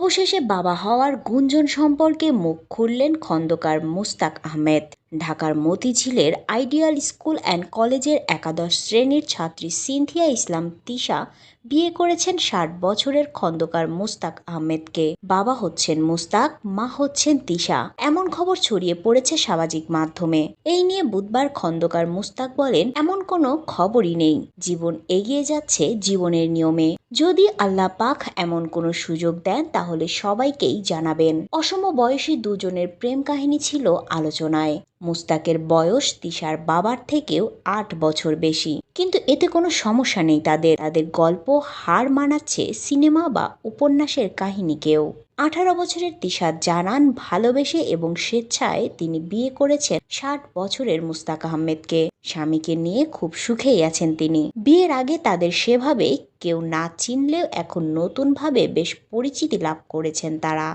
অবশেষে বাবা হওয়ার গুঞ্জন সম্পর্কে মুখ খুললেন খন্দকার মুস্তাক আহমেদ। ঢাকার মতিঝিলের আইডিয়াল স্কুল অ্যান্ড কলেজের একাদশ শ্রেণীর ছাত্রী সিনথিয়া ইসলাম তিশা বিয়ে করেছেন ৬০ বছরের খন্দকার মুস্তাক আহমেদকে। বাবা হচ্ছেন মুস্তাক, মা হচ্ছেন তিশা, এমন খবর ছড়িয়ে পড়েছে সামাজিক মাধ্যমে। এই নিয়ে বুধবার খন্দকার মুস্তাক বলেন, এমন কোনো খবরই নেই, জীবন এগিয়ে যাচ্ছে জীবনের নিয়মে। যদি আল্লাহ পাক এমন কোনো সুযোগ দেন তাহলে সবাইকেই জানাবেন। অসম বয়সী দুজনের প্রেম কাহিনী ছিল আলোচনায়। মুস্তাকের বয়স তিশার বাবার থেকেও ৮ বছর বেশি, কিন্তু এতে কোনো সমস্যা নেই তাদের। গল্প হার মানাচ্ছে সিনেমা বা উপন্যাসের কাহিনীকেও। ১৮ বছরের তিশা জানান, ভালোবেসে এবং স্বেচ্ছায় তিনি বিয়ে করেছেন ৬০ বছরের মুস্তাক আহমেদকে। স্বামীকে নিয়ে খুব সুখেই আছেন তিনি। বিয়ের আগে তাদের সেভাবে কেউ না চিনলেও এখন নতুনভাবে বেশ পরিচিতি লাভ করেছেন তারা।